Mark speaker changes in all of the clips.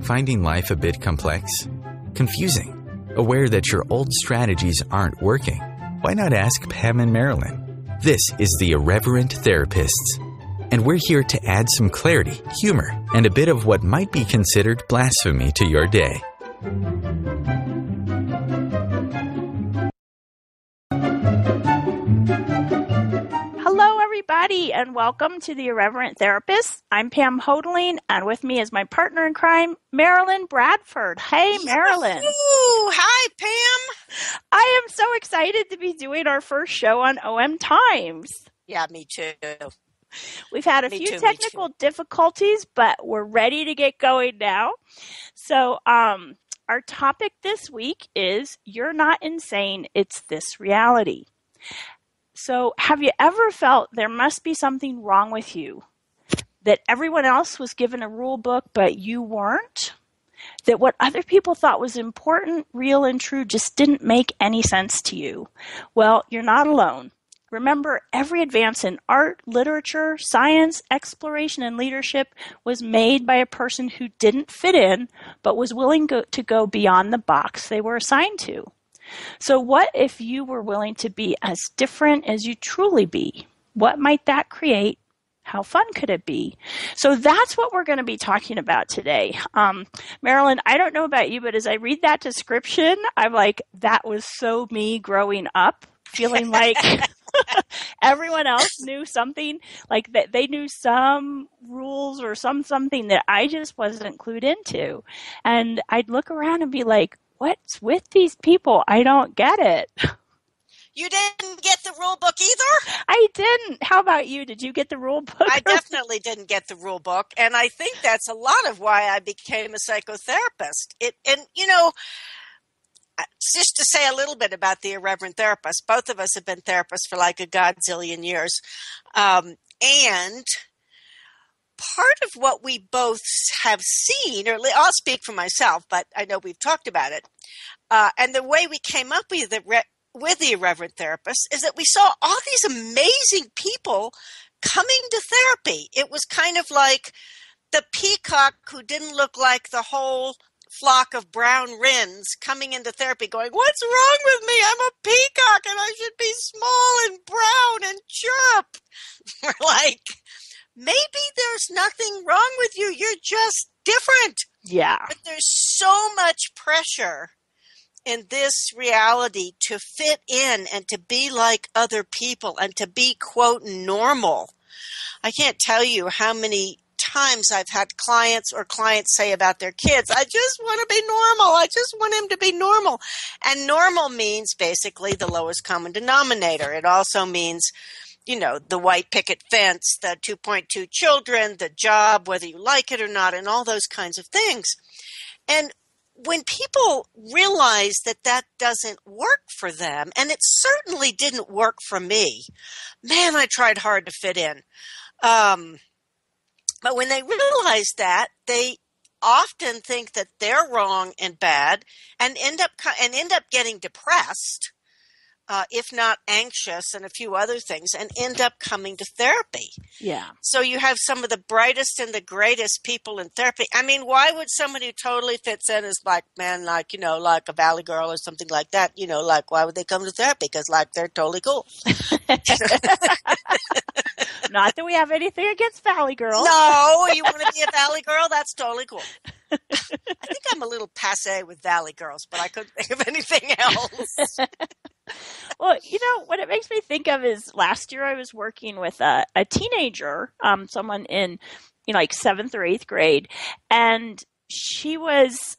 Speaker 1: Finding life a bit complex? Confusing? Aware that your old strategies aren't working? Why not ask Pam and Marilyn? This is the Irreverent Therapists, and we're here to add some clarity, humor, and a bit of what might be considered blasphemy to your day.
Speaker 2: Hello, everybody, and welcome to the Irreverent Therapists. I'm Pam Hodeling, and with me is my partner in crime, Marilyn Bradford. Hey, Marilyn.
Speaker 3: Ooh, hi, Pam.
Speaker 2: I am so excited to be doing our first show on OM Times.
Speaker 3: Yeah, me too.
Speaker 2: We've had a few technical difficulties, but we're ready to get going now. So, our topic this week is You're Not Insane, It's This Reality. So have you ever felt there must be something wrong with you? That everyone else was given a rule book, but you weren't? That what other people thought was important, real, and true just didn't make any sense to you? Well, you're not alone. Remember, every advance in art, literature, science, exploration, and leadership was made by a person who didn't fit in, but was willing to go beyond the box they were assigned to. So what if you were willing to be as different as you truly be? What might that create? How fun could it be? So that's what we're going to be talking about today. Marilyn, I don't know about you, but as I read that description, I'm like, that was so me growing up, feeling like everyone else knew something, like that they knew some rules or something that I just wasn't clued into. And I'd look around and be like, what's with these people? I don't get it.
Speaker 3: You didn't get the rule book either?
Speaker 2: I didn't. How about you? Did you get the rule book?
Speaker 3: I definitely didn't get the rule book, and I think that's a lot of why I became a psychotherapist. Just to say a little bit about the Irreverent Therapists, both of us have been therapists for like a godzillion years, and part of what we both have seen, or I'll speak for myself, but I know we've talked about it, and the way we came up with the Irreverent Therapists is that we saw all these amazing people coming to therapy. It was kind of like the peacock who didn't look like the whole flock of brown wrens coming into therapy going, what's wrong with me? I'm a peacock and I should be small and brown and chirp. We're like, maybe there's nothing wrong with you. You're just different.
Speaker 2: Yeah.
Speaker 3: But there's so much pressure in this reality to fit in and to be like other people and to be, quote, normal. I can't tell you how many times I've had clients say about their kids, I just want to be normal. I just want him to be normal. And normal means basically the lowest common denominator. It also means, the white picket fence, the 2.2 children, the job, whether you like it or not, and all those kinds of things. And when people realize that that doesn't work for them, and it certainly didn't work for me, man, I tried hard to fit in. But when they realize that, they often think that they're wrong and bad, and end up getting depressed, if not anxious, and a few other things, and end up coming to therapy.
Speaker 2: Yeah. So
Speaker 3: you have some of the brightest and the greatest people in therapy. I mean, why would somebody who totally fits in as like a Valley Girl or something like that, why would they come to therapy? Because they're totally cool.
Speaker 2: Not that we have anything against Valley Girls.
Speaker 3: No, you want to be a Valley Girl? That's totally cool. I think I'm a little passé with Valley Girls, but I couldn't think of anything else.
Speaker 2: Well, what it makes me think of is last year I was working with a teenager, someone in, like 7th or 8th grade, and she was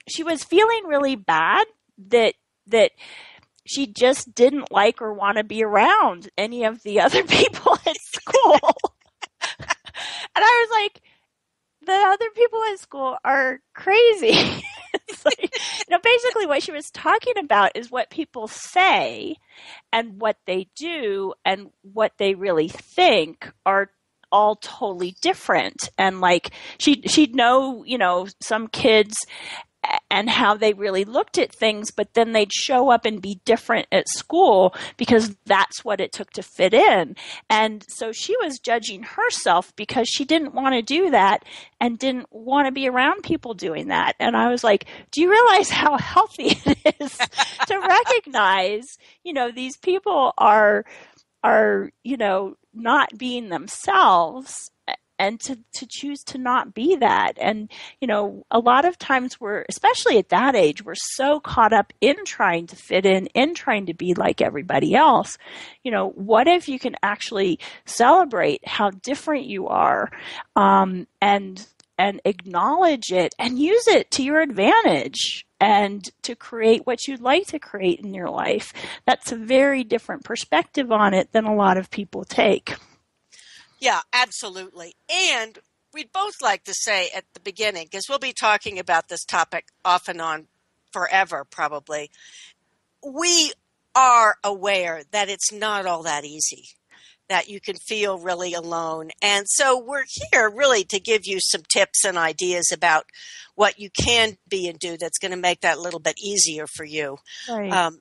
Speaker 2: feeling really bad that she just didn't like or want to be around any of the other people at school. And I was like, the other people at school are crazy. It's like, basically what she was talking about is what people say and what they do and what they really think are all totally different. And like she'd know, some kids and how they really looked at things, but then they'd show up and be different at school because that's what it took to fit in. And so she was judging herself because she didn't want to do that and didn't want to be around people doing that. And I was like, do you realize how healthy it is to recognize, these people are, not being themselves, and to choose to not be that. And, a lot of times especially at that age, we're so caught up in trying to fit in trying to be like everybody else. What if you can actually celebrate how different you are, and acknowledge it and use it to your advantage and to create what you'd like to create in your life? That's a very different perspective on it than a lot of people take.
Speaker 3: Yeah, absolutely. And we'd both like to say at the beginning, because we'll be talking about this topic off and on forever probably, we are aware that it's not all that easy, that you can feel really alone. And so we're here really to give you some tips and ideas about what you can be and do that's going to make that a little bit easier for you.
Speaker 2: Right.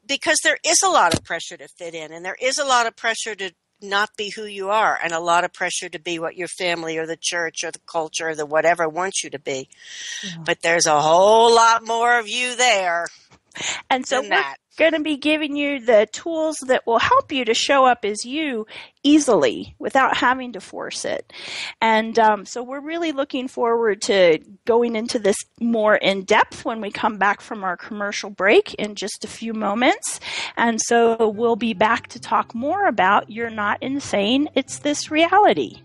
Speaker 3: Because there is a lot of pressure to fit in, and there is a lot of pressure to not be who you are, and a lot of pressure to be what your family or the church or the culture or the whatever wants you to be. Yeah. But there's a whole lot more of you there.
Speaker 2: And so we're going to be giving you the tools that will help you to show up as you easily without having to force it. And so we're really looking forward to going into this more in depth when we come back from our commercial break in just a few moments. And so we'll be back to talk more about You're Not Insane, It's This Reality.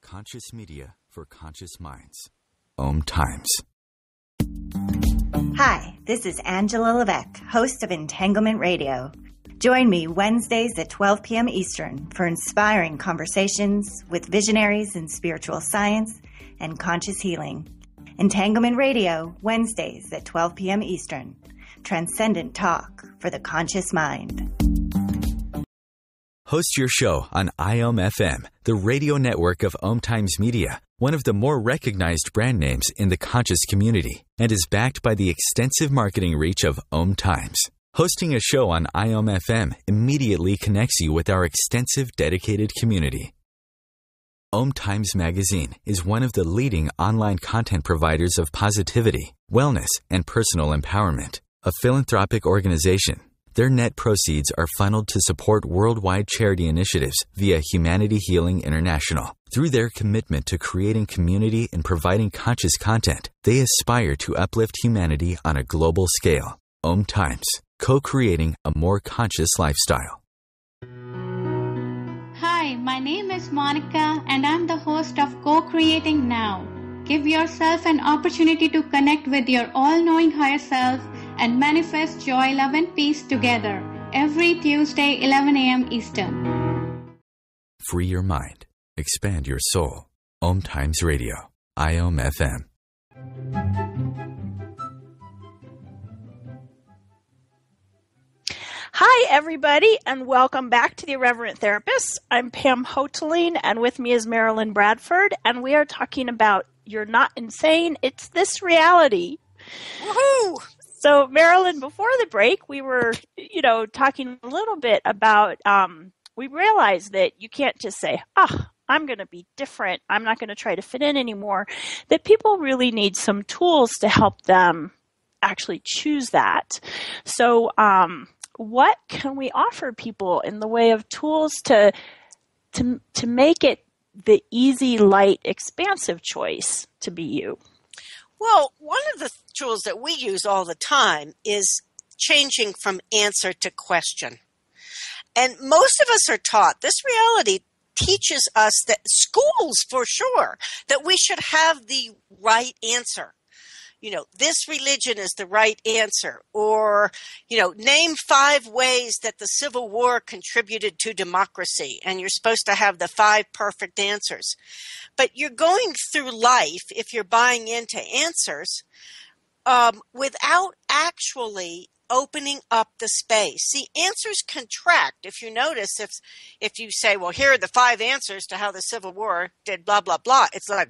Speaker 1: Conscious media for conscious minds. Om Times.
Speaker 4: Hi, this is Angela Levesque, host of Entanglement Radio. Join me Wednesdays at 12 p.m. Eastern for inspiring conversations with visionaries in spiritual science and conscious healing. Entanglement Radio, Wednesdays at 12 p.m. Eastern. Transcendent talk for the conscious mind.
Speaker 1: Host your show on IOM FM, the radio network of Om Times Media, one of the more recognized brand names in the conscious community, and is backed by the extensive marketing reach of Om Times. Hosting a show on IOM FM immediately connects you with our extensive dedicated community. Om Times Magazine is one of the leading online content providers of positivity, wellness, and personal empowerment. A philanthropic organization, their net proceeds are funneled to support worldwide charity initiatives via Humanity Healing International. Through their commitment to creating community and providing conscious content, they aspire to uplift humanity on a global scale. Om Times, co-creating a more conscious lifestyle.
Speaker 5: Hi, my name is Monica and I'm the host of Co-Creating Now. Give yourself an opportunity to connect with your all-knowing higher self and manifest joy, love, and peace together every Tuesday, 11 a.m. Eastern.
Speaker 1: Free your mind. Expand your soul. Om Times Radio. IOM FM.
Speaker 2: Hi, everybody, and welcome back to the Irreverent Therapists. I'm Pam Hoteling, and with me is Marilyn Bradford, and we are talking about You're Not Insane, It's This Reality.
Speaker 3: Woohoo!
Speaker 2: So, Marilyn, before the break, we were, talking a little bit about, we realized that you can't just say, I'm going to be different. I'm not going to try to fit in anymore. That people really need some tools to help them actually choose that. So, what can we offer people in the way of tools to make it the easy, light, expansive choice to be you?
Speaker 3: Well, one of the tools that we use all the time is changing from answer to question. And most of us are taught, this reality teaches us that schools for sure, that we should have the right answer. this religion is the right answer, or, name 5 ways that the Civil War contributed to democracy, and you're supposed to have the 5 perfect answers. But you're going through life, if you're buying into answers, without actually opening up the space. See, answers contract. If you notice, if you say, well, here are the 5 answers to how the Civil War did blah, blah, blah, it's like,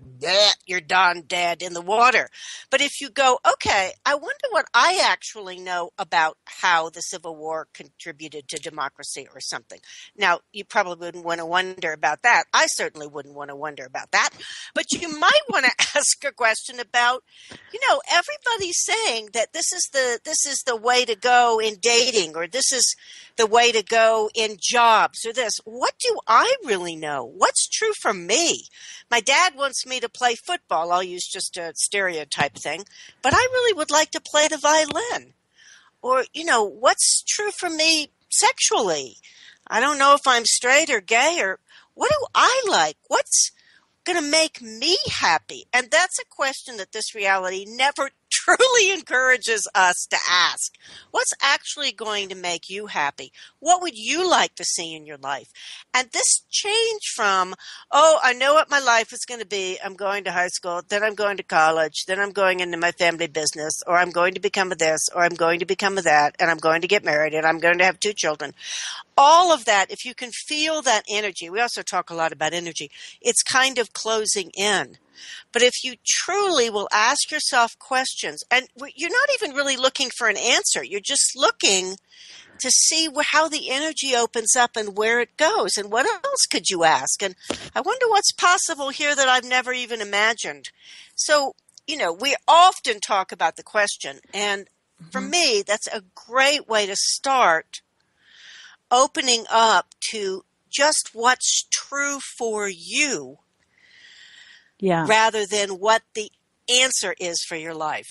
Speaker 3: you're done, dead in the water. But if you go, okay, I wonder what I actually know about how the Civil War contributed to democracy or something. Now, you probably wouldn't want to wonder about that. I certainly wouldn't want to wonder about that. But you might want to ask a question about, everybody's saying that this is the way to go in dating, or this is the way to go in jobs, or this. What do I really know? What's true for me? My dad wants me to play football. I'll use just a stereotype thing, but I really would like to play the violin. Or, what's true for me sexually? I don't know if I'm straight or gay, or what do I like? What's going to make me happy? And that's a question that this reality never truly encourages us to ask. What's actually going to make you happy? What would you like to see in your life? And this change from, I know what my life is going to be. I'm going to high school, then I'm going to college, then I'm going into my family business, or I'm going to become a this, or I'm going to become a that, and I'm going to get married, and I'm going to have 2 children. All of that, if you can feel that energy, we also talk a lot about energy, it's kind of closing in. But if you truly will ask yourself questions, and you're not even really looking for an answer, you're just looking to see how the energy opens up and where it goes, and what else could you ask? And I wonder what's possible here that I've never even imagined. So, we often talk about the question, and for me, that's a great way to start opening up to just what's true for you.
Speaker 2: Yeah.
Speaker 3: Rather than what the answer is for your life.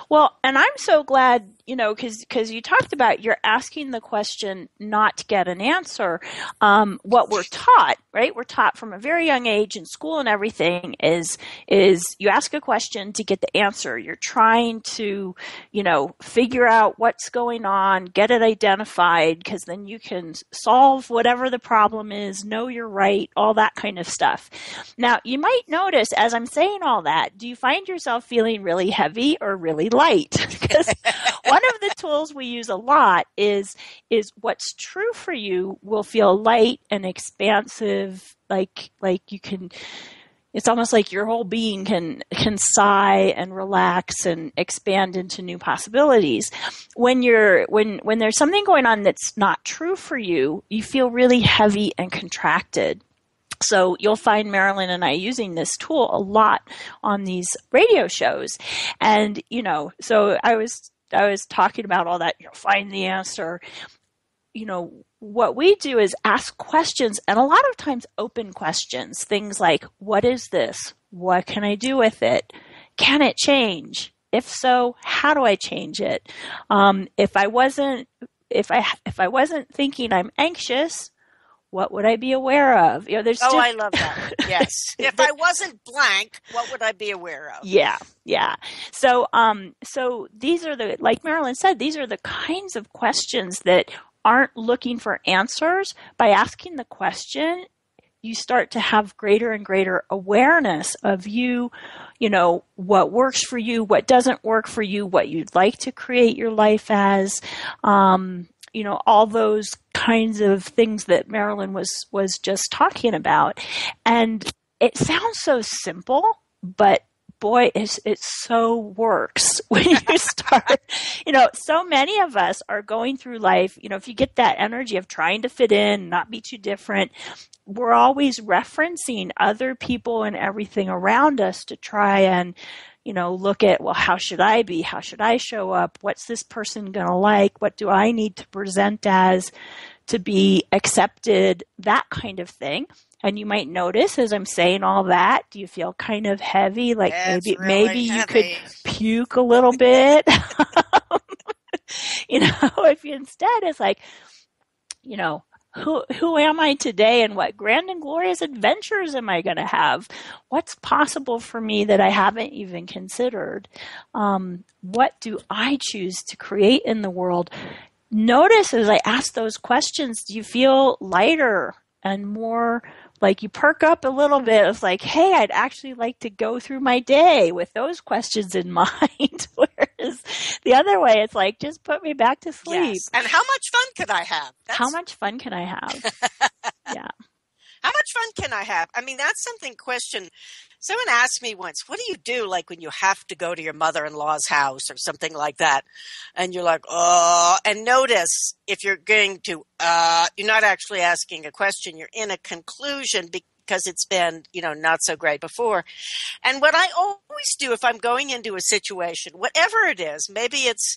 Speaker 2: Well, and I'm so glad, because you talked about you're asking the question not to get an answer. What we're taught, right? We're taught from a very young age in school and everything is you ask a question to get the answer. You're trying to, figure out what's going on, get it identified, because then you can solve whatever the problem is, know you're right, all that kind of stuff. Now, you might notice as I'm saying all that, do you find yourself feeling really heavy or really light? Because one of the tools we use a lot is what's true for you will feel light and expansive, like you can, it's almost like your whole being can sigh and relax and expand into new possibilities. When there's something going on that's not true for you, you feel really heavy and contracted. So you'll find Marilyn and I using this tool a lot on these radio shows. And, so I was talking about all that, find the answer. What we do is ask questions, and a lot of times open questions, things like, what is this? What can I do with it? Can it change? If so, how do I change it? If I wasn't thinking I'm anxious, what would I be aware of?
Speaker 3: I love that. Yes. If I wasn't blank, what would I be aware of?
Speaker 2: Yeah. So these are like Marilyn said, these are the kinds of questions that aren't looking for answers. By asking the question, you start to have greater and greater awareness of you, what works for you, what doesn't work for you, what you'd like to create your life as, all those kinds of things that Marilyn was just talking about. And it sounds so simple, but boy, it so works when you start. So many of us are going through life, if you get that energy of trying to fit in, not be too different, we're always referencing other people and everything around us to try and look at, well, how should I be? How should I show up? What's this person going to like? What do I need to present as to be accepted? That kind of thing. And you might notice as I'm saying all that, do you feel kind of heavy? Like maybe you could puke a little bit. If you instead it's like, who am I today, and what grand and glorious adventures am I going to have? What's possible for me that I haven't even considered? What do I choose to create in the world? Notice as I ask those questions, do you feel lighter and more like you perk up a little bit? It's like, hey, I'd actually like to go through my day with those questions in mind. Whereas the other way, it's like, just put me back to sleep.
Speaker 3: Yes. And how much fun could I have?
Speaker 2: How much fun can I have? Yeah.
Speaker 3: How much fun can I have? I mean, that's something someone asked me once, what do you do like when you have to go to your mother-in-law's house or something like that? And you're like, oh, and notice if you're going to, you're not actually asking a question, you're in a conclusion because it's been, not so great before. And what I always do if I'm going into a situation, whatever it is, maybe it's,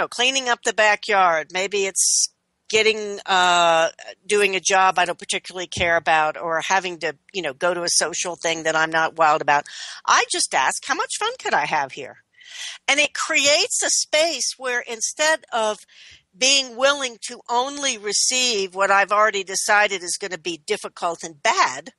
Speaker 3: cleaning up the backyard, maybe it's doing a job I don't particularly care about, or having to, go to a social thing that I'm not wild about. I just ask, how much fun could I have here? And it creates a space where instead of being willing to only receive what I've already decided is going to be difficult and bad,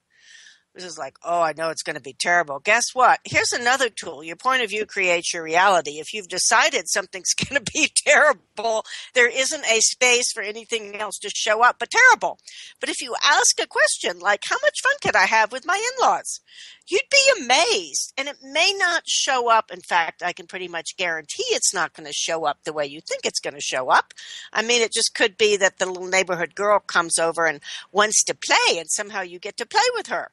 Speaker 3: this is like, oh, I know it's going to be terrible. Guess what? Here's another tool. Your point of view creates your reality. If you've decided something's going to be terrible, there isn't a space for anything else to show up but terrible. But if you ask a question like, how much fun could I have with my in-laws? You'd be amazed. And it may not show up. In fact, I can pretty much guarantee it's not going to show up the way you think it's going to show up. I mean, it just could be that the little neighborhood girl comes over and wants to play, and somehow you get to play with her.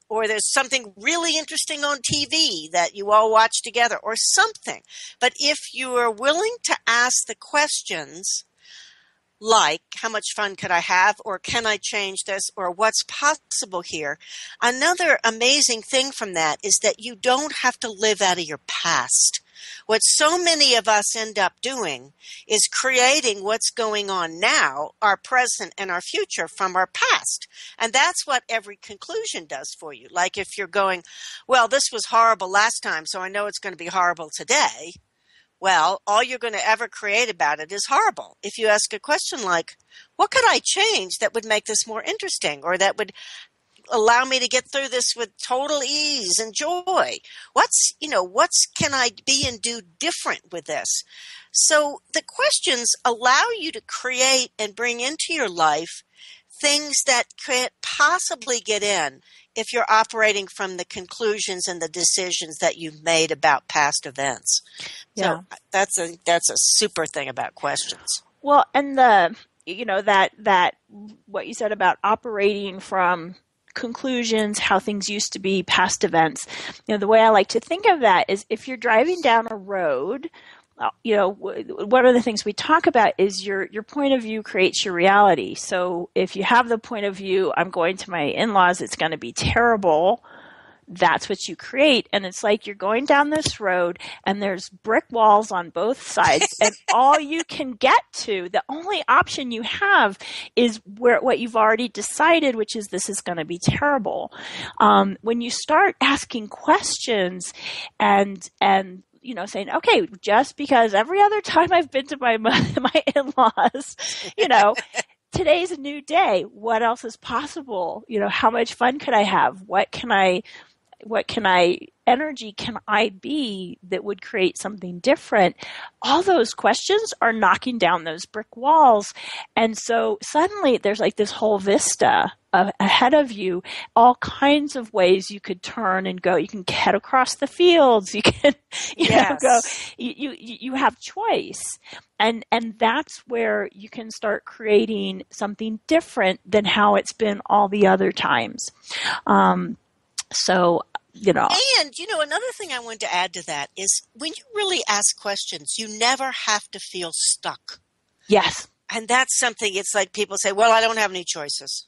Speaker 3: Or there's something really interesting on TV that you all watch together, or something. But if you are willing to ask the questions like, how much fun could I have, or can I change this, or what's possible here, another amazing thing from that is that you don't have to live out of your past. What so many of us end up doing is creating what's going on now, our present and our future, from our past. And that's what every conclusion does for you. Like if you're going, well, this was horrible last time, so I know it's going to be horrible today. Well, all you're going to ever create about it is horrible. If you ask a question like, what could I change that would make this more interesting, or that would allow me to get through this with total ease and joy? What's can I be and do different with this? So the questions allow you to create and bring into your life things that could possibly get in if you're operating from the conclusions and the decisions that you've made about past events.
Speaker 2: Yeah.
Speaker 3: So that's a super thing about questions.
Speaker 2: Well, and that what you said about operating from conclusions, how things used to be, past events. The way I like to think of that is if you're driving down a road, one of the things we talk about is your point of view creates your reality. So if you have the point of view, I'm going to my in-laws, it's going to be terrible, that's what you create. And it's like you're going down this road and there's brick walls on both sides and all you can get to, the only option you have is what you've already decided, which is this is going to be terrible. When you start asking questions and saying, okay, just because every other time I've been to my in-laws, today's a new day. What else is possible? How much fun could I have? What energy can I be that would create something different? All those questions are knocking down those brick walls. And so suddenly there's like this whole vista ahead of you, all kinds of ways you could turn and go. You can head across the fields. You can, go. You have choice. And that's where you can start creating something different than how it's been all the other times. And, another thing I wanted to add to that is when you really ask questions, you never have to feel stuck. Yes.
Speaker 3: And that's something, it's like people say, well, I don't have any choices.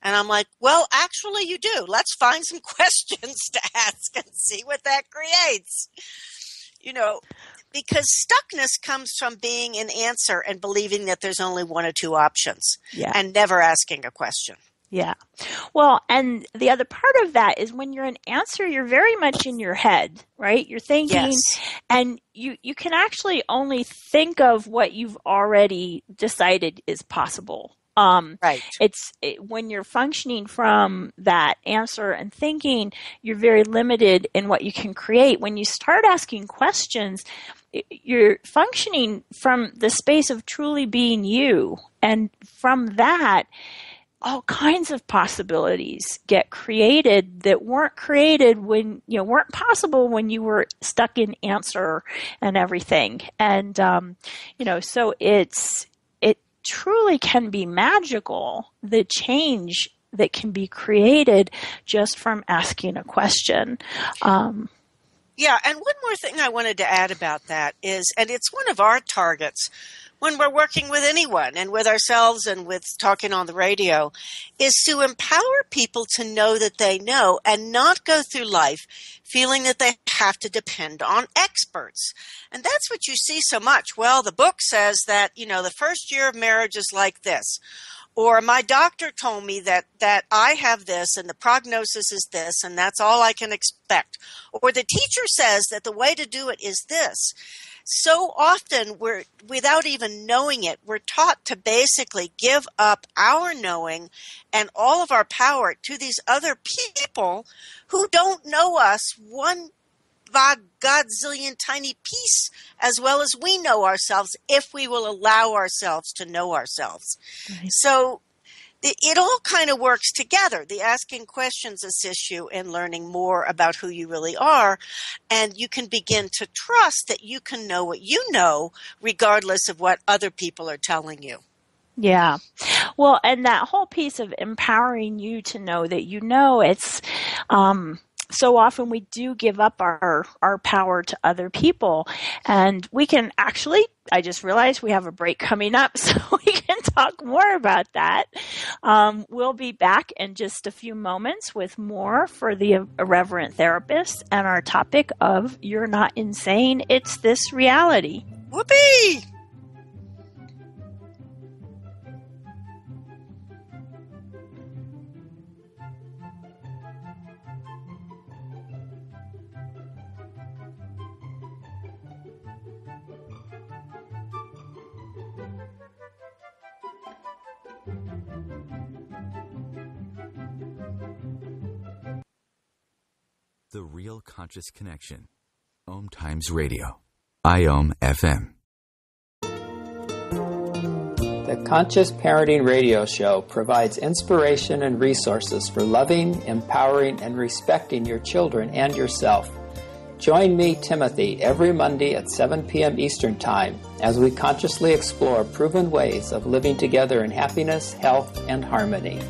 Speaker 3: And I'm like, well, actually you do. Let's find some questions to ask and see what that creates. Because stuckness comes from being an answer and believing that there's only one or two options and never asking a question.
Speaker 2: Yeah. Well, and the other part of that is when you're an answer, you're very much in your head, right? You're thinking, and you can actually only think of what you've already decided is possible.
Speaker 3: Right.
Speaker 2: When you're functioning from that answer and thinking, you're very limited in what you can create. When you start asking questions, you're functioning from the space of truly being you. And from that, all kinds of possibilities get created that weren't created weren't possible when you were stuck in answer and everything. And, so it truly can be magical, the change that can be created just from asking a question.
Speaker 3: Yeah, and one more thing I wanted to add about that is, and it's one of our targets when we're working with anyone and with ourselves and with talking on the radio, is to empower people to know that they know and not go through life feeling that they have to depend on experts. And that's what you see so much. Well, the book says that, the first year of marriage is like this. Or my doctor told me that I have this and the prognosis is this and that's all I can expect. Or the teacher says that the way to do it is this. So often without even knowing it, we're taught to basically give up our knowing and all of our power to these other people who don't know us one godzillion tiny piece as well as we know ourselves if we will allow ourselves to know ourselves. Right. So it all kind of works together. The asking questions assists you in learning more about who you really are, and you can begin to trust that you can know what you know regardless of what other people are telling you.
Speaker 2: Yeah. Well, and that whole piece of empowering you to know that you know, it's so often we do give up our power to other people, and we can actually, I just realized we have a break coming up, so we can talk more about that. We'll be back in just a few moments with more for the Irreverent Therapists and our topic of You're Not Insane, It's This Reality.
Speaker 3: Whoopee!
Speaker 1: The Real Conscious Connection. Om Times Radio. IOM FM.
Speaker 6: The Conscious Parenting Radio Show provides inspiration and resources for loving, empowering, and respecting your children and yourself. Join me, Timothy, every Monday at 7 p.m. Eastern Time as we consciously explore proven ways of living together in happiness, health, and harmony.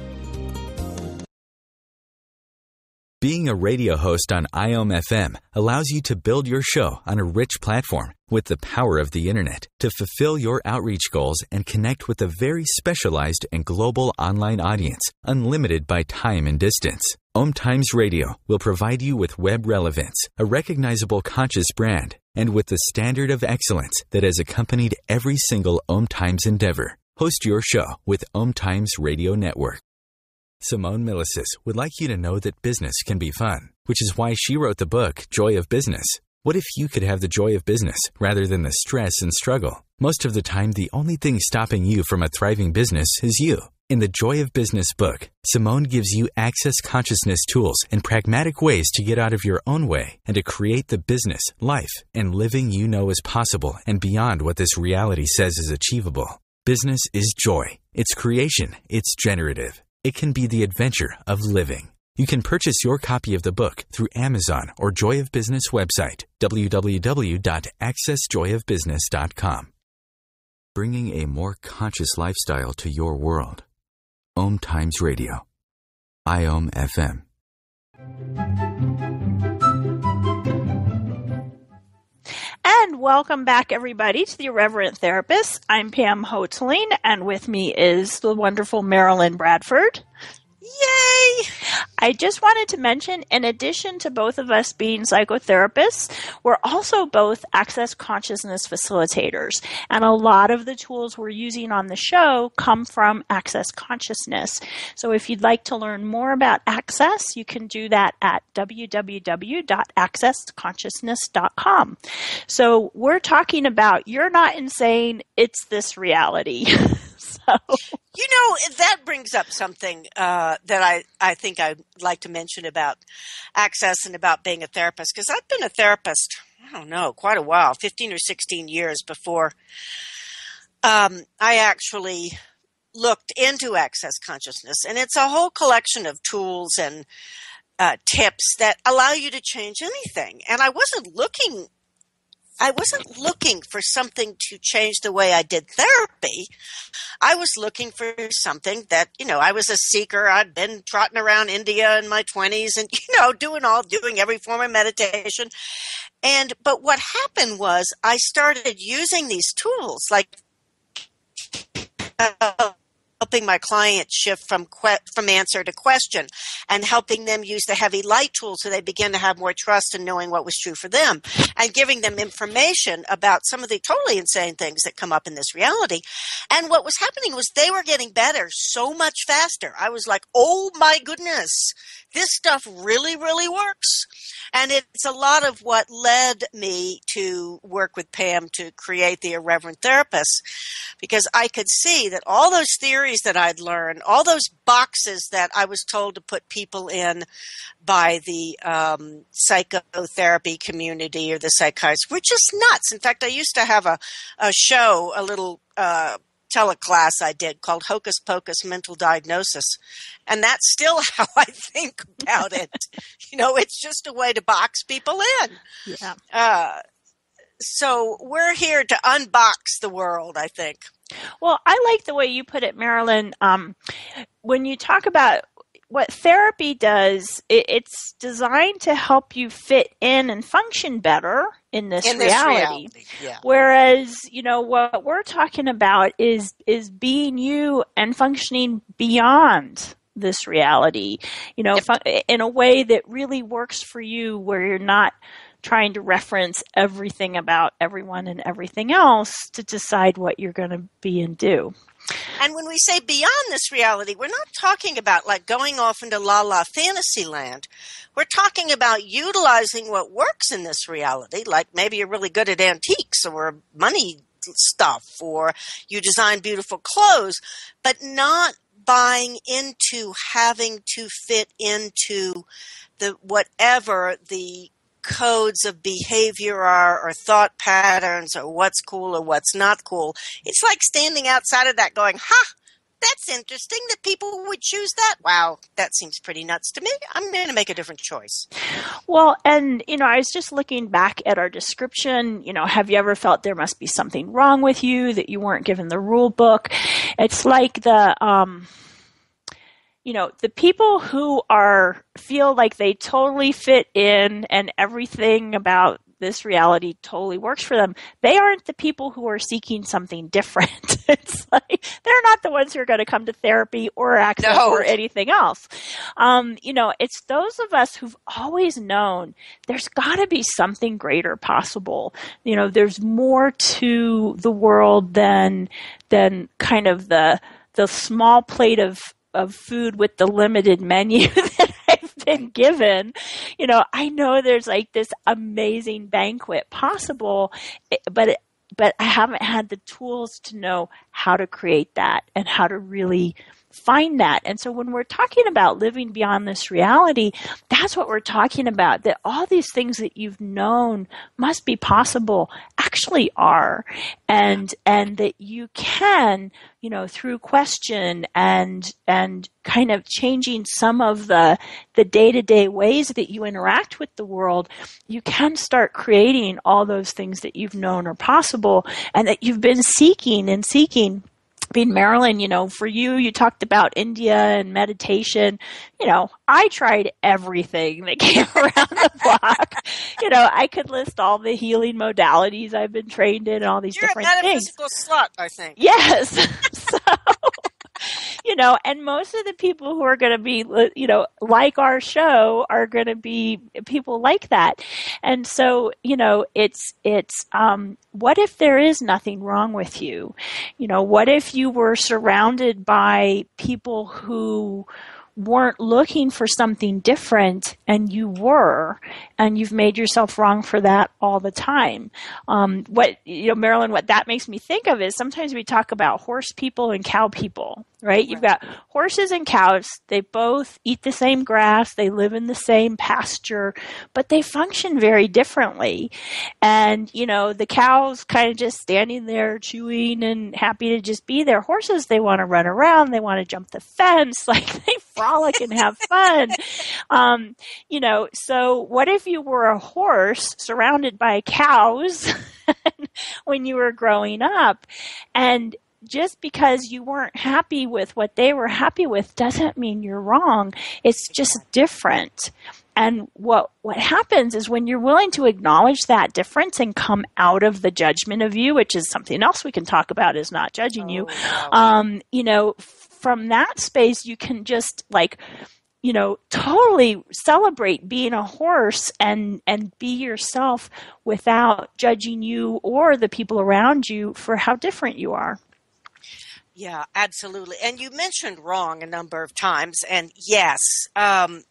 Speaker 1: Being a radio host on IOM FM allows you to build your show on a rich platform with the power of the internet to fulfill your outreach goals and connect with a very specialized and global online audience, unlimited by time and distance. Om Times Radio will provide you with web relevance, a recognizable conscious brand, and with the standard of excellence that has accompanied every single Om Times endeavor. Host your show with Om Times Radio Network. Simone Milasas would like you to know that business can be fun, which is why she wrote the book, Joy of Business. What if you could have the joy of business rather than the stress and struggle? Most of the time, the only thing stopping you from a thriving business is you. In the Joy of Business book, Simone gives you access consciousness tools and pragmatic ways to get out of your own way and to create the business, life, and living you know is possible and beyond what this reality says is achievable. Business is joy. It's creation. It's generative. It can be the adventure of living. You can purchase your copy of the book through Amazon or Joy of Business website, www.accessjoyofbusiness.com. Bringing a more conscious lifestyle to your world. Om Times Radio. IOM FM.
Speaker 2: And welcome back, everybody, to the Irreverent Therapists. I'm Pam Hoteling, and with me is the wonderful Marilyn Bradford.
Speaker 3: Yay!
Speaker 2: I just wanted to mention, in addition to both of us being psychotherapists, we're also both access consciousness facilitators. And a lot of the tools we're using on the show come from access consciousness. So if you'd like to learn more about access, you can do that at www.accessconsciousness.com. So we're talking about You're Not Insane, It's This Reality. So,
Speaker 3: that brings up something that I think I'd like to mention about access and about being a therapist, because I've been a therapist, I don't know, quite a while, 15 or 16 years before I actually looked into access consciousness. And it's a whole collection of tools and tips that allow you to change anything. And I wasn't looking for something to change the way I did therapy. I was looking for something that, I was a seeker. I'd been trotting around India in my 20s and, doing every form of meditation. But what happened was I started using these tools, like helping my client shift from answer to question, and helping them use the heavy light tool so they begin to have more trust in knowing what was true for them, and giving them information about some of the totally insane things that come up in this reality. And what was happening was they were getting better so much faster. I was like, oh my goodness, this stuff really, really works. And it's a lot of what led me to work with Pam to create the Irreverent Therapists, because I could see that all those theories that I'd learned, all those boxes that I was told to put people in by the psychotherapy community or the psychiatrists, were just nuts. In fact, I used to have a show, a little teleclass I did called Hocus Pocus Mental Diagnosis. And that's still how I think about it. It's just a way to box people in.
Speaker 2: Yeah.
Speaker 3: So we're here to unbox the world, I think.
Speaker 2: Well, I like the way you put it, Marilyn. When you talk about what therapy does, it's designed to help you fit in and function better in this reality.
Speaker 3: Yeah.
Speaker 2: Whereas, what we're talking about is being you and functioning beyond this reality, in a way that really works for you, where you're not trying to reference everything about everyone and everything else to decide what you're going to be and do.
Speaker 3: And when we say beyond this reality, we're not talking about like going off into la-la fantasy land. We're talking about utilizing what works in this reality, like maybe you're really good at antiques or money stuff, or you design beautiful clothes, but not buying into having to fit into whatever the codes of behavior are, or thought patterns, or what's cool or what's not cool. It's like standing outside of that going, that's interesting that people would choose that. Wow, that seems pretty nuts to me. I'm going to make a different choice.
Speaker 2: Well, and, I was just looking back at our description. Have you ever felt there must be something wrong with you, that you weren't given the rule book? It's like the people who feel like they totally fit in and everything about this reality totally works for them, they aren't the people who are seeking something different. It's like they're not the ones who are going to come to therapy or access or anything else. It's those of us who've always known there's got to be something greater possible. There's more to the world than kind of the small plate of food with the limited menu that I've been given. I know there's like this amazing banquet possible, but I haven't had the tools to know how to create that and how to really find that. And so when we're talking about living beyond this reality, that's what we're talking about, that all these things that you've known must be possible actually are, and that you can, through question and kind of changing some of the day-to-day ways that you interact with the world, you can start creating all those things that you've known are possible and that you've been seeking. Marilyn, for you talked about India and meditation. I tried everything that came around the block. I could list all the healing modalities I've been trained in and all these different things.
Speaker 3: You're a metaphysical slut, I think.
Speaker 2: Yes. So, and most of the people who are going to be, like our show are going to be people like that. And so, it's what if there is nothing wrong with you? What if you were surrounded by people who weren't looking for something different and you were, and you've made yourself wrong for that all the time. Marilyn, what that makes me think of is sometimes we talk about horse people and cow people, right? You've got horses and cows. They both eat the same grass. They live in the same pasture, but they function very differently. And, the cows kind of just standing there chewing and happy to just be there. Horses, they want to run around. They want to jump the fence. Like they frolic and have fun. So what if you were a horse surrounded by cows when you were growing up? And just because you weren't happy with what they were happy with doesn't mean you're wrong. It's just different. And what happens is when you're willing to acknowledge that difference and come out of the judgment of you, which is something else we can talk about, is not judging you. From that space, you can just totally celebrate being a horse and be yourself without judging you or the people around you for how different you are.
Speaker 3: Yeah, absolutely. And you mentioned wrong a number of times. And yes, what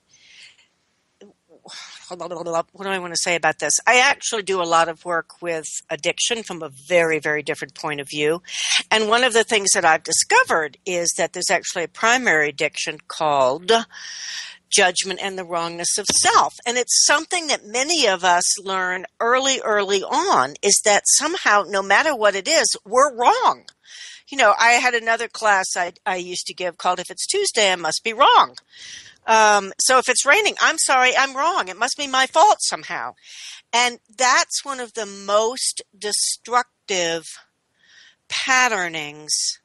Speaker 3: do I want to say about this? I actually do a lot of work with addiction from a very, very different point of view. And one of the things that I've discovered is that there's actually a primary addiction called judgment and the wrongness of self. And it's something that many of us learn early on, is that somehow, no matter what it is, we're wrong. I had another class I used to give called If It's Tuesday, I Must Be Wrong. So if it's raining, I'm sorry, I'm wrong. It must be my fault somehow. And that's one of the most destructive patternings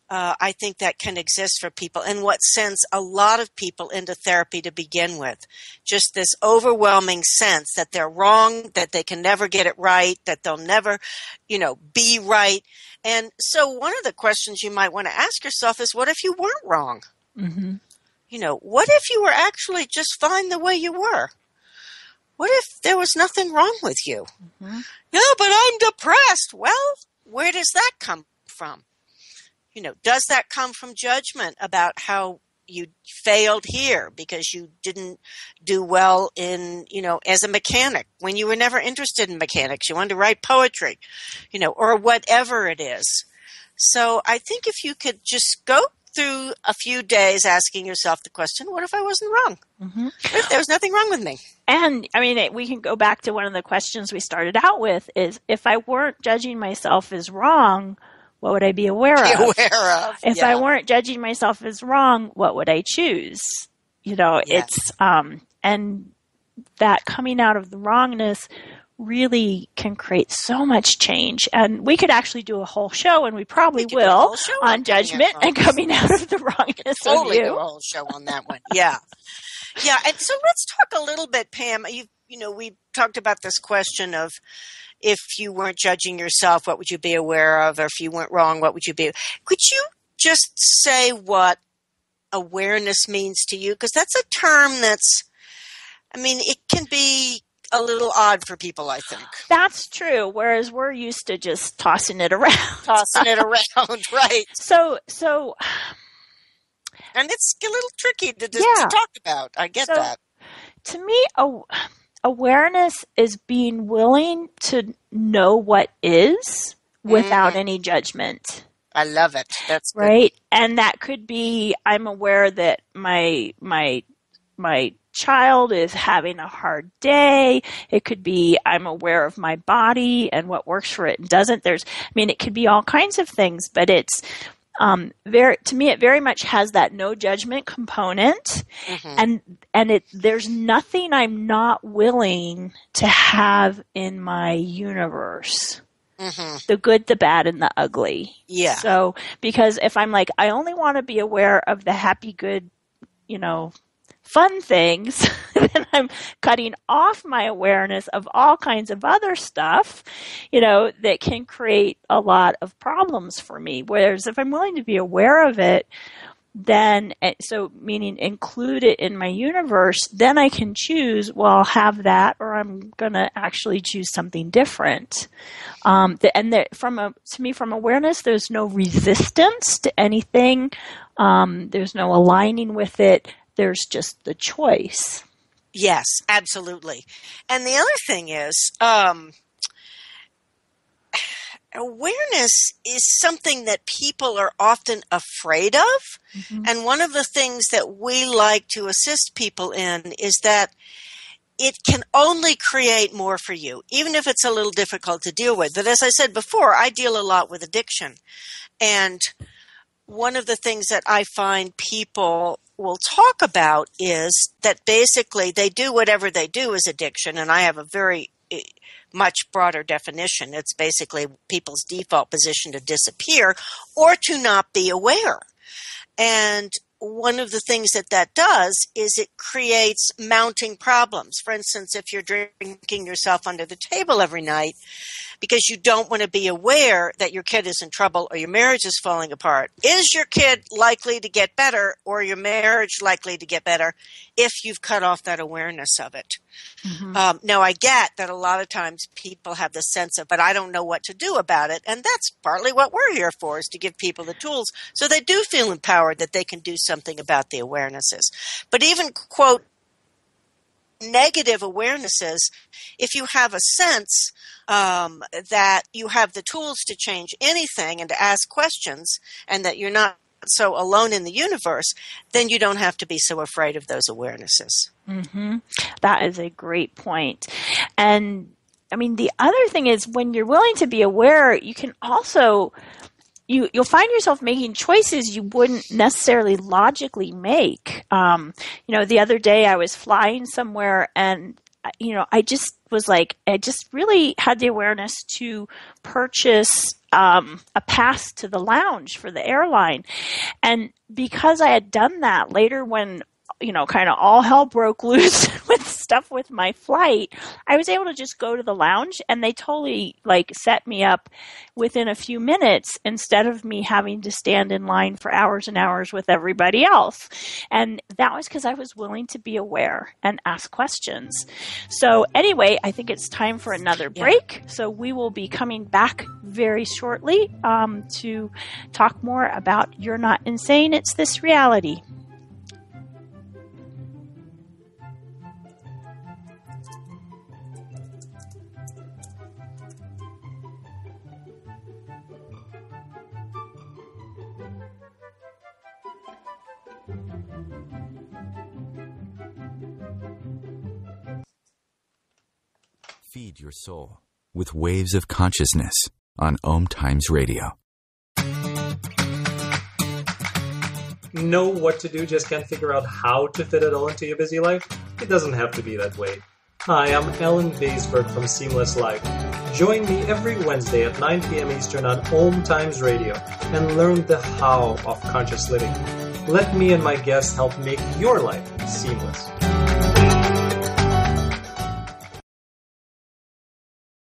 Speaker 3: I think that can exist for people, and what sends a lot of people into therapy to begin with. Just this overwhelming sense that they're wrong, that they can never get it right, that they'll never, be right. And so one of the questions you might want to ask yourself is, what if you weren't wrong? Mm-hmm. What if you were actually just fine the way you were? What if there was nothing wrong with you? Mm-hmm. Yeah, but I'm depressed. Well, where does that come from? Does that come from judgment about how you failed here because you didn't do well in, as a mechanic when you were never interested in mechanics? You wanted to write poetry, or whatever it is. So I think if you could just go through a few days asking yourself the question, what if I wasn't wrong? Mm-hmm. What if there was nothing wrong with me?
Speaker 2: And we can go back to one of the questions we started out with is, if I weren't judging myself as wrong, what would I be aware of? If I weren't judging myself as wrong, what would I choose? It's, and that coming out of the wrongness really can create so much change. And we could actually do a whole show, and we probably will, on judgment and coming out of the wrongness of you.
Speaker 3: Do a whole show on that one. Yeah. Yeah. And so let's talk a little bit, Pam. We talked about this question of, if you weren't judging yourself, what would you be aware of? Or if you went wrong, what would you be? Could you just say what awareness means to you? Because that's a term it can be a little odd for people, I think.
Speaker 2: That's true. Whereas we're used to just tossing it around.
Speaker 3: Right.
Speaker 2: So.
Speaker 3: And it's a little tricky to talk about. I get that.
Speaker 2: To me, awareness is being willing to know what is without any judgment.
Speaker 3: I love it. That's good.
Speaker 2: Right. And that could be, I'm aware that my child is having a hard day. It could be, I'm aware of my body and what works for it and doesn't. It could be all kinds of things, but it's, to me, it very much has that no judgment component, and there's nothing I'm not willing to have in my universe. Mm-hmm. The good, the bad, and the ugly.
Speaker 3: Yeah.
Speaker 2: So, because if I'm like, I only want to be aware of the happy, good, fun things, then I'm cutting off my awareness of all kinds of other stuff, that can create a lot of problems for me. Whereas if I'm willing to be aware of it, then, so meaning include it in my universe, then I can choose, well, I'll have that, or I'm going to actually choose something different. From awareness, there's no resistance to anything There's no aligning with it. There's just the choice.
Speaker 3: Yes, absolutely. And the other thing is, awareness is something that people are often afraid of. Mm-hmm. And one of the things that we like to assist people in is that it can only create more for you, even if it's a little difficult to deal with. But as I said before, I deal a lot with addiction. And one of the things that I find people will talk about is that basically they do whatever they do as addiction. And I have a very much broader definition. It's basically people's default position to disappear or to not be aware. And one of the things that does is it creates mounting problems. For instance, if you're drinking yourself under the table every night because you don't want to be aware that your kid is in trouble or your marriage is falling apart, is your kid likely to get better or your marriage likely to get better if you've cut off that awareness of it? Mm-hmm. Now, I get that a lot of times people have the sense of, but I don't know what to do about it. And that's partly what we're here for, is to give people the tools so they do feel empowered that they can do something about the awarenesses. But even, quote, negative awarenesses, if you have a sense that you have the tools to change anything and to ask questions and that you're not so alone in the universe, then you don't have to be so afraid of those awarenesses.
Speaker 2: Mm-hmm. That is a great point. And I mean, the other thing is when you're willing to be aware, you can also you'll find yourself making choices you wouldn't necessarily logically make. The other day I was flying somewhere and, I just was like, I just really had the awareness to purchase a pass to the lounge for the airline. And because I had done that later when, kind of all hell broke loose with stuff with my flight, I was able to just go to the lounge and they totally set me up within a few minutes instead of me having to stand in line for hours and hours with everybody else. And that was because I was willing to be aware and ask questions. So anyway, I think it's time for another break. Yeah. So we will be coming back very shortly to talk more about You're Not Insane, It's This Reality.
Speaker 1: Feed your soul with waves of consciousness on Om Times Radio.
Speaker 7: Know what to do, just can't figure out how to fit it all into your busy life? It doesn't have to be that way. Hi, I'm Alan Baisberg from Seamless Life. Join me every Wednesday at 9 p.m. Eastern on Om Times Radio and learn the how of conscious living. Let me and my guests help make your life seamless.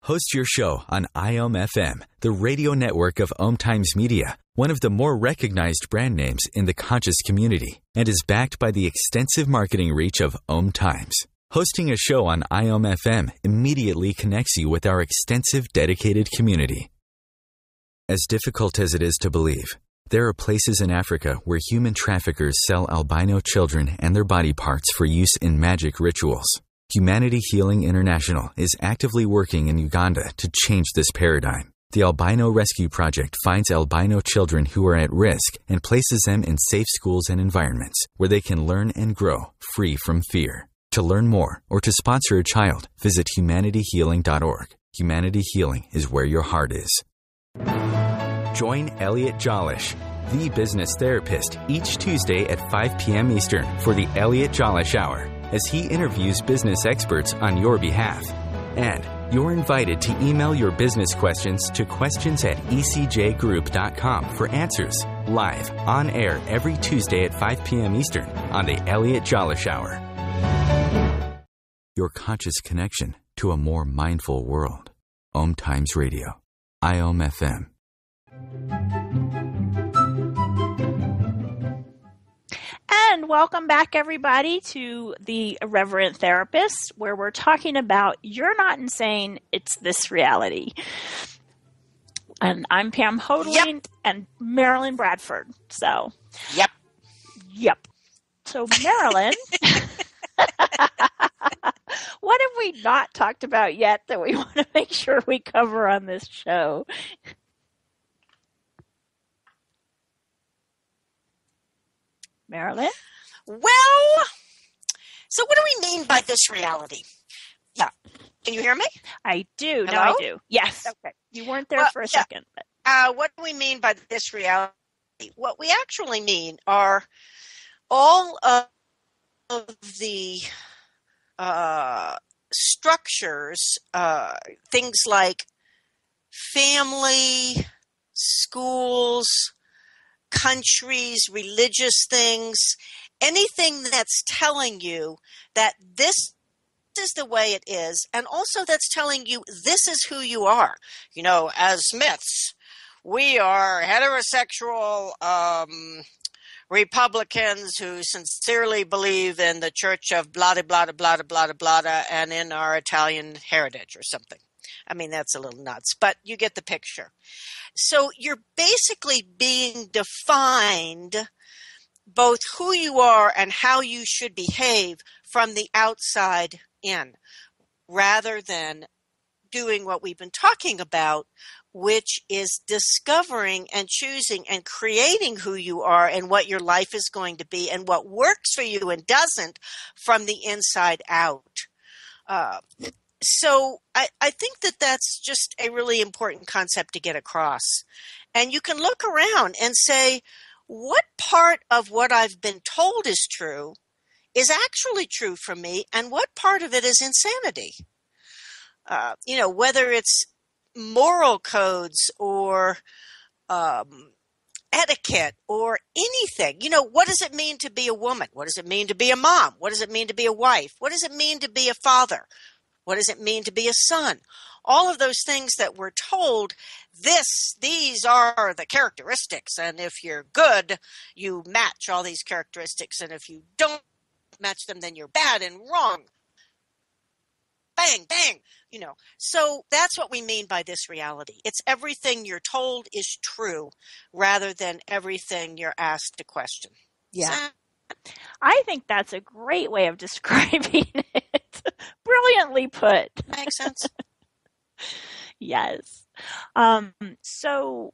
Speaker 1: Host your show on IOM FM, the radio network of Om Times Media, one of the more recognized brand names in the conscious community, and is backed by the extensive marketing reach of Om Times. Hosting a show on IOM FM immediately connects you with our extensive dedicated community. As difficult as it is to believe, there are places in Africa where human traffickers sell albino children and their body parts for use in magic rituals. Humanity Healing International is actively working in Uganda to change this paradigm. The Albino Rescue Project finds albino children who are at risk and places them in safe schools and environments where they can learn and grow free from fear. To learn more or to sponsor a child, visit humanityhealing.org. Humanity Healing is where your heart is. Join Elliot Jolish, the business therapist, each Tuesday at 5 p.m. Eastern for the Elliot Jolish Hour, as he interviews business experts on your behalf. And you're invited to email your business questions to questions@ecjgroup.com for answers, live, on air every Tuesday at 5 p.m. Eastern on the Elliot Jolish Hour. Your conscious connection to a more mindful world. Om Times Radio. IOM FM.
Speaker 2: And welcome back, everybody, to the Irreverent Therapists, where we're talking about You're Not Insane, It's This Reality. And I'm Pam Hodeling and Marilyn Bradford. So, Yep. So, Marilyn, what have we not talked about yet that we want to make sure we cover on this show? Marilyn?
Speaker 3: Well, so what do we mean by this reality? Yeah. Can you hear me?
Speaker 2: I do.
Speaker 3: Hello?
Speaker 2: No, I do. Yes.
Speaker 3: Okay.
Speaker 2: You weren't there for a second.
Speaker 3: But. What do we mean by this reality? What we actually mean are all of the structures, things like family, schools, countries, religious things, anything that's telling you that this is the way it is, and also that's telling you this is who you are. You know, as Smiths, we are heterosexual Republicans who sincerely believe in the church of blah, blah, blah, blah, blah, blah, blah, and in our Italian heritage or something. I mean, that's a little nuts, but you get the picture. So you're basically being defined both who you are and how you should behave from the outside in, rather than doing what we've been talking about, which is discovering and choosing and creating who you are and what your life is going to be and what works for you and doesn't from the inside out. So I think that that's just a really important concept to get across. And you can look around and say, what part of what I've been told is true is actually true for me, and what part of it is insanity? Whether it's moral codes or etiquette or anything. What does it mean to be a woman? What does it mean to be a mom? What does it mean to be a wife? What does it mean to be a father? What does it mean to be a son? All of those things that we're told, these are the characteristics, and if you're good, you match all these characteristics, and if you don't match them, then you're bad and wrong. Bang, bang, So that's what we mean by this reality. It's everything you're told is true rather than everything you're asked to question.
Speaker 2: Yeah. I think that's a great way of describing it. Brilliantly put.
Speaker 3: Makes sense.
Speaker 2: Yes. So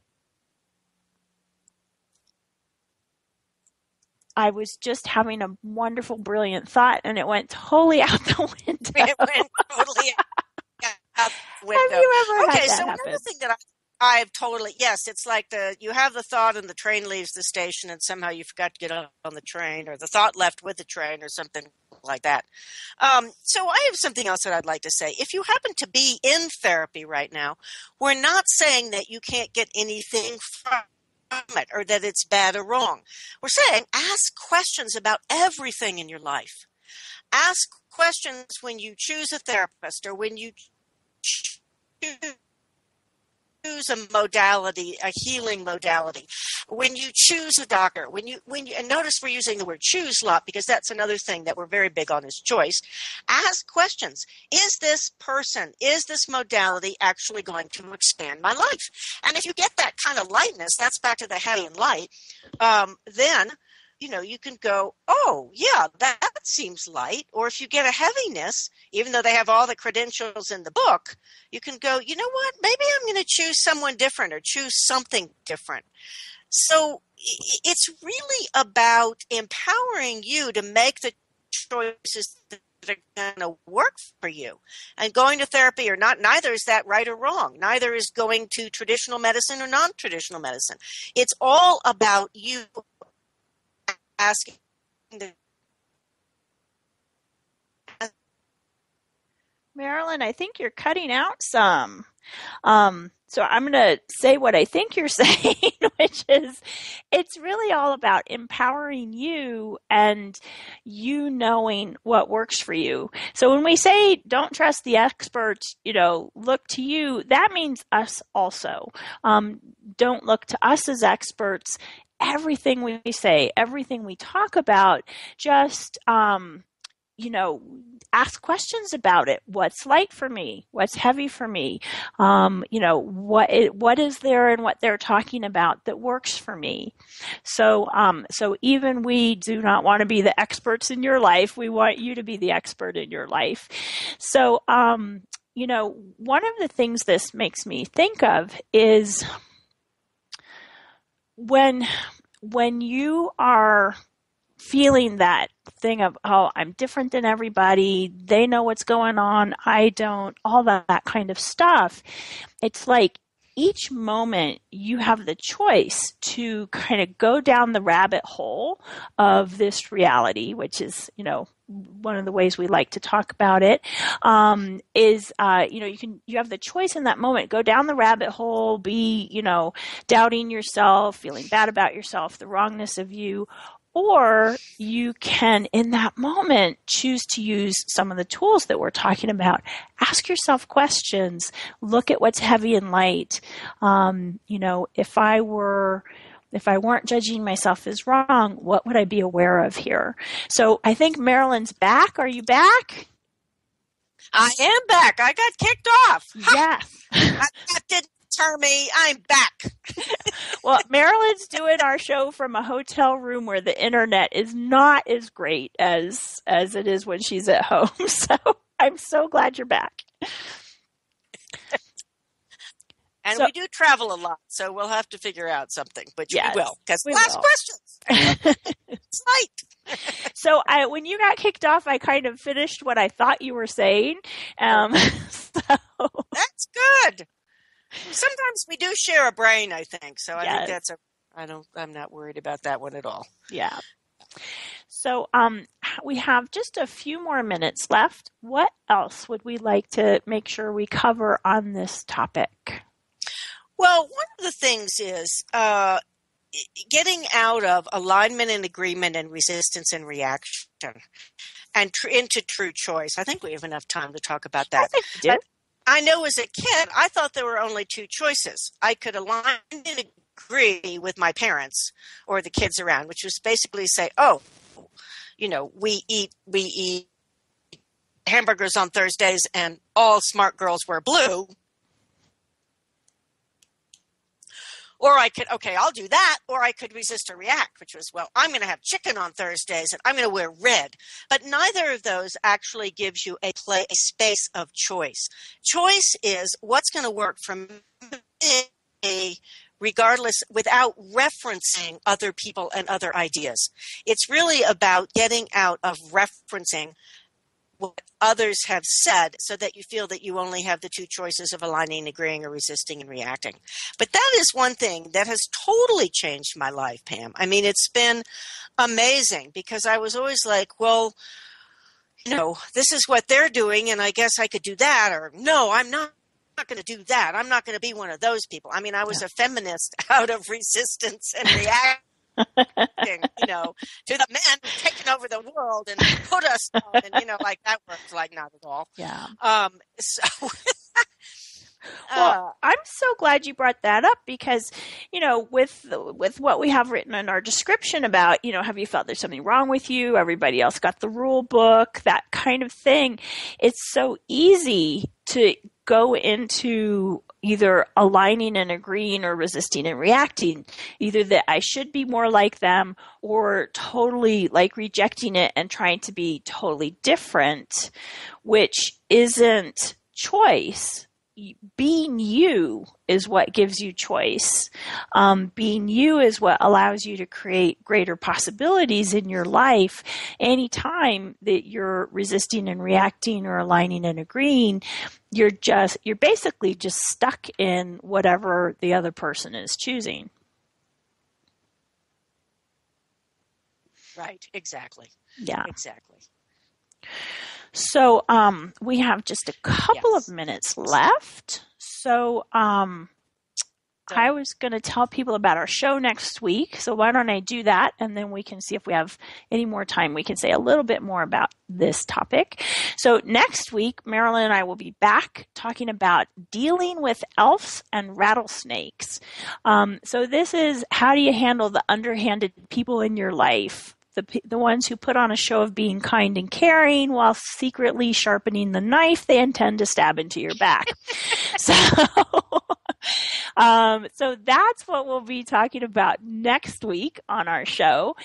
Speaker 2: I was just having a wonderful, brilliant thought, and it went totally out the window.
Speaker 3: It went totally out the window.
Speaker 2: Have you ever had that
Speaker 3: so
Speaker 2: happen?
Speaker 3: Another thing that I've totally, yes, it's like you have the thought and the train leaves the station and somehow you forgot to get on the train, or the thought left with the train or something like that. So I have something else that I'd like to say. If you happen to be in therapy right now, we're not saying that you can't get anything from it or that it's bad or wrong. We're saying ask questions about everything in your life. Ask questions when you choose a therapist or when you choose a modality, a healing modality, when you choose a doctor, when you and notice we're using the word choose a lot because that's another thing that we're very big on is choice. Ask questions. Is this modality actually going to expand my life? And if you get that kind of lightness, that's back to the heavy and light, then you can go, oh, yeah, that seems light. Or if you get a heaviness, even though they have all the credentials in the book, you can go, you know what, maybe I'm going to choose someone different or choose something different. So it's really about empowering you to make the choices that are going to work for you. And going to therapy or not, neither is that right or wrong. Neither is going to traditional medicine or non-traditional medicine. It's all about you asking
Speaker 2: Marilyn, I think you're cutting out some. So I'm going to say what I think you're saying, which is it's really all about empowering you and you knowing what works for you. So when we say don't trust the experts, look to you, that means us also. Don't look to us as experts. Everything we say, everything we talk about, just ask questions about it. What's light for me? What's heavy for me? What is there in what they're talking about that works for me? So even we do not want to be the experts in your life. We want you to be the expert in your life. So, one of the things this makes me think of is when you are feeling that thing of, oh, I'm different than everybody, they know what's going on, I don't, all that kind of stuff. It's like each moment you have the choice to kind of go down the rabbit hole of this reality, which is, one of the ways we like to talk about it, you have the choice in that moment, go down the rabbit hole, be, doubting yourself, feeling bad about yourself, the wrongness of you, or you can, in that moment, choose to use some of the tools that we're talking about. Ask yourself questions. Look at what's heavy and light. If I weren't judging myself as wrong, what would I be aware of here? So I think Marilyn's back. Are you back?
Speaker 3: I am back. I got kicked off.
Speaker 2: Yes.
Speaker 3: That didn't deter me. I'm back.
Speaker 2: Well, Marilyn's doing our show from a hotel room where the internet is not as great as it is when she's at home. So I'm so glad you're back.
Speaker 3: And we do travel a lot, so we'll have to figure out something, which we will. Because last questions. It's light.
Speaker 2: So when you got kicked off, I kind of finished what I thought you were saying.
Speaker 3: That's good. Sometimes we do share a brain, I think. So I think I'm not worried about that one at all.
Speaker 2: Yeah. So we have just a few more minutes left. What else would we like to make sure we cover on this topic?
Speaker 3: Well, one of the things is getting out of alignment and agreement and resistance and reaction and into true choice. I think we have enough time to talk about that.
Speaker 2: I think we do.
Speaker 3: I know as a kid, I thought there were only two choices. I could align and agree with my parents or the kids around, which was basically say, we eat hamburgers on Thursdays and all smart girls wear blue. Or I could, I'll do that. Or I could resist or react, which was, I'm going to have chicken on Thursdays and I'm going to wear red. But neither of those actually gives you a space of choice. Choice is what's going to work for me, regardless, without referencing other people and other ideas. It's really about getting out of referencing what others have said so that you feel that you only have the two choices of aligning, agreeing, or resisting and reacting. But that is one thing that has totally changed my life, Pam. I mean, it's been amazing because I was always like, this is what they're doing and I guess I could do that, or no, I'm not going to do that. I'm not going to be one of those people. I mean, I was a feminist out of resistance and reaction. To the man who's taken over the world and put us down, and that works not at all.
Speaker 2: Yeah.
Speaker 3: Well,
Speaker 2: I'm so glad you brought that up because, with what we have written in our description about, have you felt there's something wrong with you? Everybody else got the rule book, that kind of thing. It's so easy to go into either aligning and agreeing or resisting and reacting, either that I should be more like them or totally rejecting it and trying to be totally different, which isn't choice. Being you is what gives you choice. Being you is what allows you to create greater possibilities in your life. Anytime that you're resisting and reacting or aligning and agreeing, you're basically just stuck in whatever the other person is choosing.
Speaker 3: Right. Exactly.
Speaker 2: Yeah.
Speaker 3: Exactly.
Speaker 2: So we have just a couple of minutes left. So I was going to tell people about our show next week. So why don't I do that? And then we can see if we have any more time. We can say a little bit more about this topic. So next week, Marilyn and I will be back talking about dealing with elves and rattlesnakes. So this is, how do you handle the underhanded people in your life? the ones who put on a show of being kind and caring while secretly sharpening the knife they intend to stab into your back. So that's what we'll be talking about next week on our show.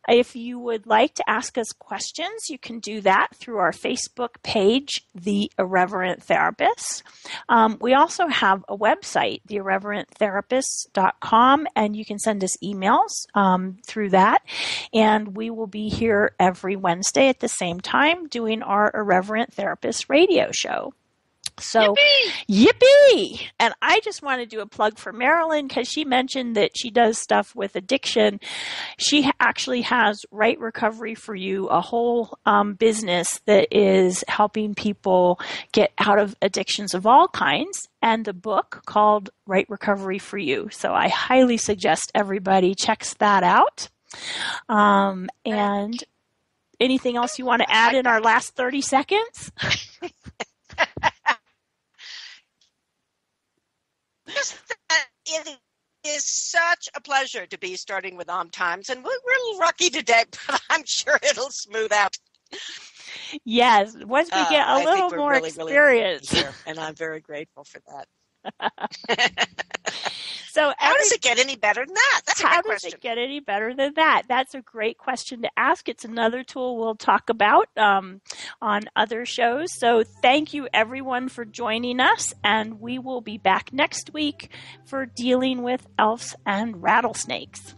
Speaker 2: If you would like to ask us questions, you can do that through our Facebook page, The Irreverent Therapists. We also have a website, theirreverenttherapists.com, and you can send us emails through that. And we will be here every Wednesday at the same time doing our Irreverent Therapist radio show. So, yippee! And I just want to do a plug for Marilyn because she mentioned that she does stuff with addiction. She actually has Right Recovery for You, a whole business that is helping people get out of addictions of all kinds, and a book called Right Recovery for You. So I highly suggest everybody checks that out. And anything else you want to add in our last 30 seconds?
Speaker 3: It is such a pleasure to be starting with Times, and we're a little rocky today, but I'm sure it'll smooth out.
Speaker 2: Yes, once we get a little more experience.
Speaker 3: Really here, and I'm very grateful for that.
Speaker 2: So
Speaker 3: how does it get any better than that? That's a good question.
Speaker 2: How does it get any better than that? That's a great question to ask. It's another tool we'll talk about on other shows. So thank you, everyone, for joining us, and we will be back next week for dealing with elves and rattlesnakes.